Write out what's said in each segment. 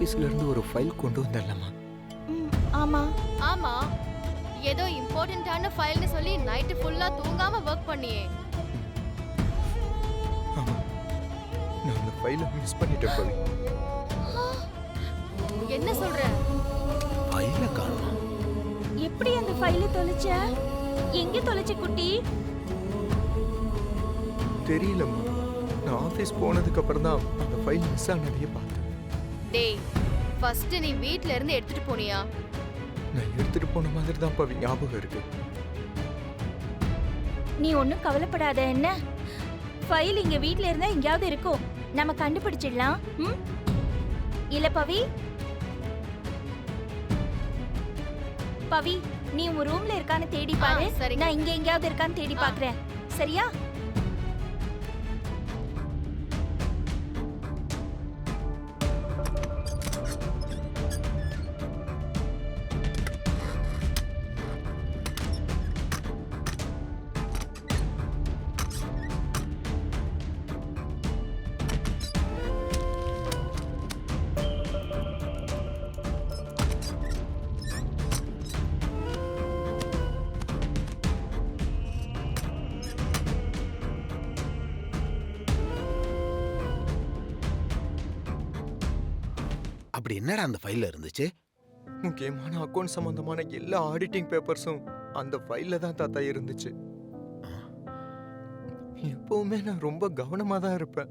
ஆபீஸ்ல இருந்து ஒரு ஃபைல் கொண்டு வந்தல்லம்மா. ஆமா ஆமா, ஏதோ இம்பார்ட்டன்ட்டான ஃபைல்னு சொல்லி நைட் ஃபுல்லா தூங்காம வர்க் பண்ணியே. ஆமா, நான் அந்த ஃபைலை மிஸ் பண்ணிட்டேன் பவி. என்ன சொல்ற? ஃபைல காணோம். எப்படி அந்த ஃபைலை தொலைச்ச? எங்க தொலைச்ச குட்டி? தெரியலம்மா, நான் ஆபீஸ் போனதுக்கு அப்புறம் தான் அந்த ஃபைல் மிஸ் ஆனதையே பார்த்தேன். டேய், ஃபர்ஸ்ட் நீ வீட்ல இருந்து எடுத்துட்டு போனியா? நான் எடுத்துட்டு போன மாதிரி தான் பவி ஞாபகம் இருக்கு. நீ ஒன்னும் கவலைப்படாத. என்ன ஃபைல் இங்க வீட்ல இருந்தா எங்கயாவது இருக்கும், நம்ம கண்டுபிடிச்சிடலாம். இல்ல பவி? பவி, நீ உன் ரூம்ல இருக்கான்னு தேடி பாரு. நான் இங்க எங்கயாவது இருக்கான்னு தேடி பாக்குறேன். சரியா? அப்படி என்னடா அந்த ஃபைல்ல இருந்துச்சு? முக்கியமான அக்கவுண்ட் சம்பந்தமான எல்லா ஆடிட்டிங் பேப்பர்ஸும் அந்த ஃபைல்ல தான் தாத்தா இருந்துச்சு. எப்பவுமே நான் ரொம்ப கவனமா தான் இருப்பேன்.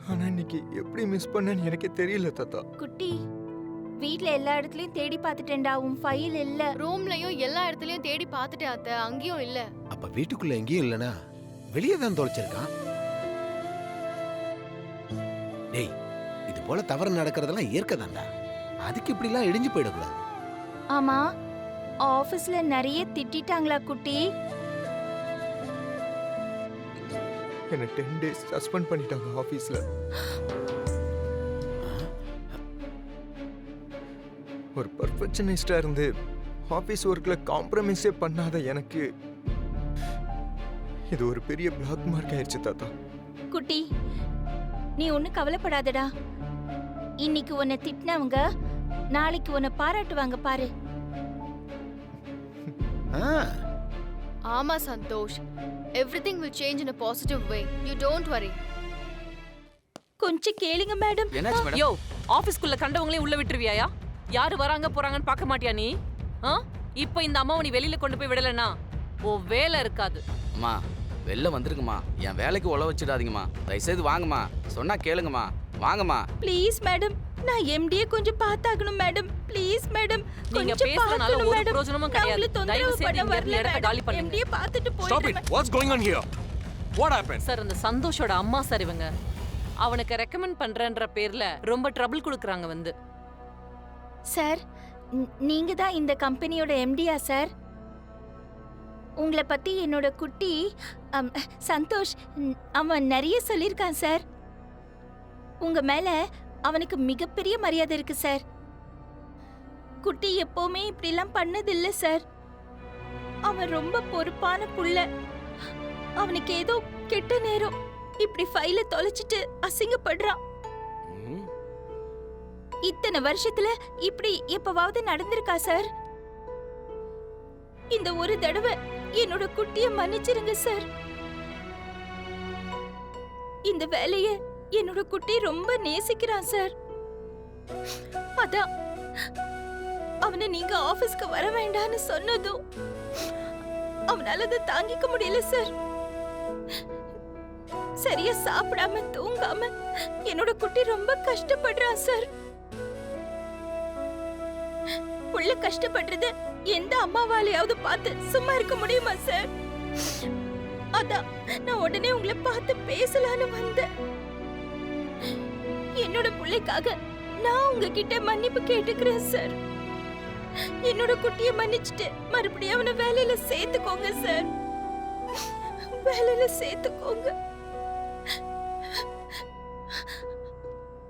ஆனா இன்னைக்கு எப்படி மிஸ் பண்ணேன்னு எனக்கே தெரியல தாத்தா. குட்டி, வீட்ல எல்லா இடத்துலயும் தேடி பார்த்துட்டேன்டா, உன் ஃபைல் இல்ல. ரூம்லயும் எல்லா இடத்துலயும் தேடி பார்த்துட்டேன் அத்தை, அங்கேயும் இல்ல. அப்ப வீட்டுக்குள்ள எங்கேயும் இல்லனா வெளியே தான் தொலைச்சிருக்கான். டேய், இது போல தவறு நடக்கிறதெல்லாம் இயற்கை தான்டா. அதுக்கு இப்படி எல்லாம் இடிஞ்சு போயிடக்கூடாது. ஆமா, ஆபீஸ்ல நிறைய திட்டிட்டாங்களா குட்டி? என்ன 10 days சஸ்பெண்ட் பண்ணிட்டாங்க ஆபீஸ்ல. ஒரு பர்ஃபெக்ஷனிஸ்டா இருந்து ஆபீஸ் ஒர்க்ல காம்ப்ரமைஸே பண்ணாத எனக்கு இது ஒரு பெரிய பிளாக் மார்க் ஆயிடுச்சு தாத்தா. குட்டி, நீ ஒன்னும் கவலைப்படாதடா. இன்னைக்கு உன்னை திட்டினவங்க நாளைக்கு உன்னை பாராட்டுவாங்க பாரு. ஆமா Santhosh, everything will change in a positive way. You don't worry. கொஞ்சம் கேளுங்க மேடம். என்னாச்சு மேடம்? யோ, ஆபீஸ்க்குள்ள கண்டவங்களே உள்ள விட்டுருவியாயா? யாரு வராங்க போறாங்கன்னு பார்க்க மாட்டியா நீ? இப்போ இந்த அம்மாவை நீ வெளியில கொண்டு போய் விடலனா ஓ வேலை இருக்காது. அம்மா வெளில வந்துருங்கம்மா, என் வேலைக்கு உழ வச்சிடாதீங்கம்மா. தயவுசெய்து வாங்கம்மா, சொன்னா கேளுங்கம்மா, வாங்கம்மா. ப்ளீஸ் மேடம், நான் எம்டியே கொஞ்சம் பார்த்தாகணும் மேடம். ப்ளீஸ் மேடம், நீங்க பேசுறனால ஒரு பிரயோஜனமும் கிடையாது. தயவு செய்து இந்த இடத்தை காலி பண்ணுங்க. எம்டியே பார்த்துட்டு Stop போயிடுறேன். it. What's going on here? What happened? Sir, அந்த சந்தோஷோட அம்மா சார் இவங்க. அவனுக்கு ரெக்கமெண்ட் பண்றேன்ற பேர்ல ரொம்ப ட்ரபிள் கொடுக்குறாங்க வந்து. சார், நீங்க தான் இந்த கம்பெனியோட எம்டியா சார்? உங்களை பத்தி என்னோட குட்டி சந்தோஷ் அவன் நிறைய சொல்லியிருக்கான் சார். உங்க மேல அவனுக்கு மிகப்பெரிய மரியாதை இருக்கு சார். குட்டி எப்பவுமே இப்படிலாம் பண்ணதில்ல சார். அவன் ரொம்ப பொறுப்பான புள்ள. அவனுக்கு ஏதோ கெட்ட நேரம் இப்படி ஃபைல தொலைச்சிட்டு அசிங்கப்படுறான். இத்தனை வருஷத்துல இப்படி எப்பவாவது நடந்திருக்கா சார்? இந்த ஒரு தடவை என்னோட குட்டிய மன்னிச்சிருங்க சார். இந்த வேலைய என்னோட குட்டி ரொம்ப நேசிக்கிறான் சார். அதான் அவனை நீங்க ஆபீஸ்க்கு வர வேண்டாம்னு சொன்னதும் அவனால அதை தாங்கிக்க முடியல சார். சரியா சாப்பிடாம தூங்காம என்னோட குட்டி ரொம்ப கஷ்டப்படுறான் சார். புள்ள கஷ்டப்படுறது எந்த அம்மாவாலையாவது பார்த்து சும்மா இருக்க முடியுமா சார்? அதான் நான் உடனே உங்களை பார்த்து பேசலான்னு வந்தேன். என்னோட பிள்ளைக்காக நான் உங்ககிட்ட மன்னிப்பு கேட்டுக்கிறேன் சார். என்னோட குட்டியை மன்னிச்சுட்டு மறுபடியும் அவனை வேலையில சேர்த்துக்கோங்க சார். வேலையில சேர்த்துக்கோங்க.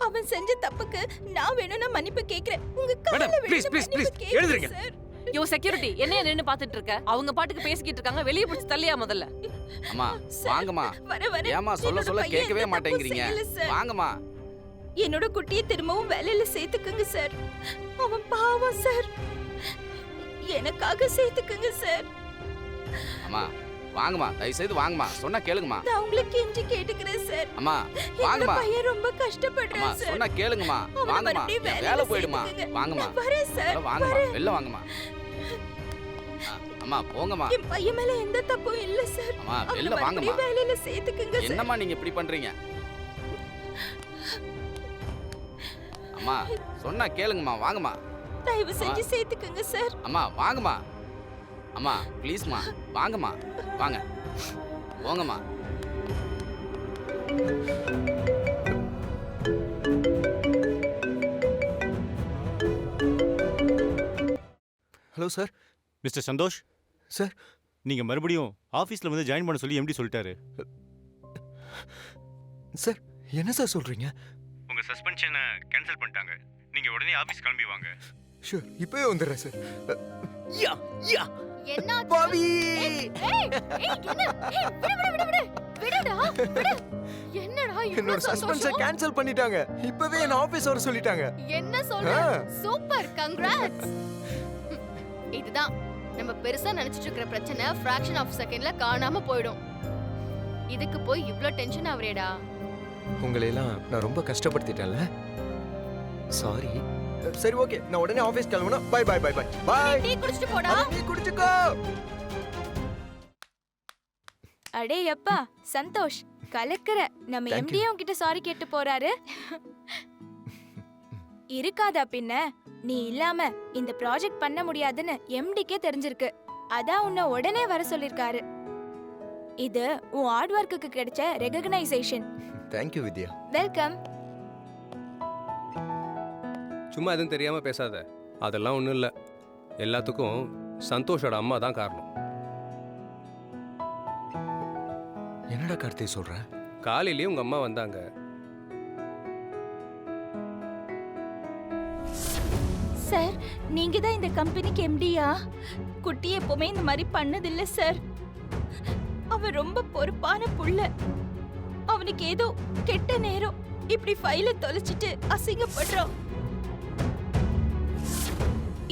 அவன் செஞ்ச தப்புக்கு நான் வேணும்னா மன்னிப்பு கேக்குறேன். உங்க கால்ல விழுந்து மன்னிப்பு கேக்குறேன் சார். யோ செக்யூரிட்டி, என்னைய நின்னு பாத்துட்டு இருக்க? அவங்க பாட்டுக்கு பேசிக்கிட்டு இருக்காங்க, வெளிய பிடிச்சு தள்ளியா முதல்ல. அம்மா வாங்கம்மா. ஏமா சொல்ல சொல்ல கேட்கவே மாட்டேங்கிறீங்க? வாங்கம்மா. என்னோட குட்டியை திரும்பவும் வேலையில சேர்த்துக்குங்க சார். அவன் பாவம் சார். எனக்காக சேர்த்துக்குங்க சார். அம்மா வாங்கம்மா, தயவுசெய்து வாங்கம்மா, சொன்னா கேளுங்கம்மா. நான் உங்களை கெஞ்சி கேட்டுக்கிறேன் சார். அம்மா என்னோட வாங்கம்மா, பையன் ரொம்ப அம்மா கஷ்டப்படுறான் சார். சொன்னா கேளுங்கம்மா. அவனை வாங்கம்மா, மறுபடியும் என் வேலையில வேலை போயிடுமா. சேர்த்துக்குங்க. வாங்கம்மா, நான் வரேன் சார். அட வாங்கம்மா, வரேன். வெளில வாங்கம்மா. அம்மா போங்கம்மா. என் பையன் மேல எந்த தப்பும் இல்ல சார். அம்மா அவனை வெளில வாங்கம்மா. மறுபடியும் வேலையில சேர்த்துக்குங்க சார். என்னம்மா நீங்க இப்படி பண்றீங்க? அம்மா சொன்னா கேளுங்கம்மா, வாங்கம்மா. தயவு செஞ்சு சேர்த்துக்குங்க சார். அம்மா வாங்கம்மா. அம்மா ப்ளீஸ்மா, வாங்கம்மா, வாங்க, போங்கம்மா. Hello sir. Mister Santhosh, sir. நீங்க மறுபடியும் ஆபீஸ்ல வந்து ஜாயின் பண்ண சொல்லி எம்டி சொல்லிட்டாரு. சார் என்ன சார் சொல்றீங்க? உங்க சஸ்பென்ஷனை கேன்சல் பண்ணிட்டாங்க. நீங்க உடனே ஆபீஸ் கிளம்பி வாங்க. ஷூர், இப்பவே வந்துடுறேன் சார். யா யா என்ன பாவி. விடுடா, விடு. என்னடா என்னோட சஸ்பென்ஷனை கேன்சல் பண்ணிட்டாங்க. இப்பவே என்ன ஆபீஸ் வர சொல்லிட்டாங்க. என்ன சொல்ற? ஆ. Super, congrats. இதுதான் நம்ம பெருசா நினைச்சிட்டு இருக்கிற பிரச்சனை fraction ஆஃப் செகண்ட்ல காணாம போயிடும். இதுக்கு போய் இவ்ளோ டென்ஷன் ஆவறேடா. உங்களை எல்லாம் நான் ரொம்ப கஷ்டப்படுத்திட்டேன்ல. சாரி. சரி ஓகே, நான் உடனே ஆபீஸ் கிளம்பணும். Bye bye bye bye bye. Tea குடிச்சிட்டு போடா. நீ குடிச்சுக்கோ. அடே அப்பா சந்தோஷ், கலக்கற. நம்ம Thank you. எம்டியே உன்கிட்ட சாரி கேட்டு போறாரு. இருக்காதா பின்ன? நீ இல்லாம இந்த ப்ராஜெக்ட் பண்ண முடியாதுன்னு எம்டிக்கே தெரிஞ்சிருக்கு. அதான் உன்னை உடனே வர சொல்லிருக்காரு. இது உன் ஹார்ட் ஒர்க்குக்கு கிடைச்ச recognition. Thank you Vidya. Welcome. சும்மா எதுவும் தெரியாம பேசாத. அதெல்லாம் ஒன்றும் இல்லை. எல்லாத்துக்கும் சந்தோஷோட அம்மா தான் காரணம். என்னடா கார்த்தி சொல்ற? காலையிலேயே உங்க அம்மா வந்தாங்க. சார், நீங்க தான் இந்த கம்பெனிக்கு எம்டியா? குட்டி எப்பவுமே இந்த மாதிரி பண்ணதில்ல சார். அவன் ரொம்ப பொறுப்பான புள்ள. அவனுக்கு ஏதோ கெட்ட நேரம் இப்படி ஃபைலை தொலைச்சிட்டு அசிங்கப்படுறான்.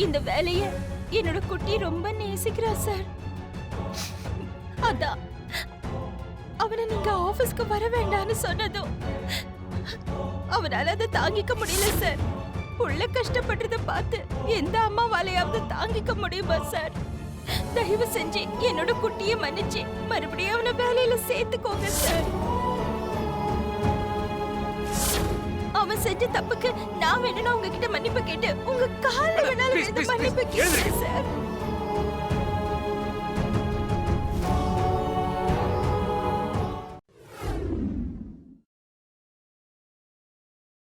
இந்த வேலைய என்னோட குட்டி ரொம்ப நேசிக்கிறா சார். அதான் அவனை நீங்க ஆபீஸ்க்கு வர வேண்டாம்னு சொன்னதும் அவனால அதை தாங்கிக்க முடியல சார். புள்ள கஷ்டப்படுறத பார்த்து எந்த அம்மாவாலையாவது தாங்கிக்க முடியுமா சார்? தயவு செஞ்சு என்னோட குட்டியை மன்னிச்சு மறுபடியும் அவனை வேலையில சேர்த்துக்கோங்க சார். அவன் செஞ்ச தப்புக்கு நான் வேணும்னா உங்ககிட்ட மன்னிப்பு கேட்டு உங்க கால வேணாலும் விழுந்து மன்னிப்பு கேட்கிறேன் சார்.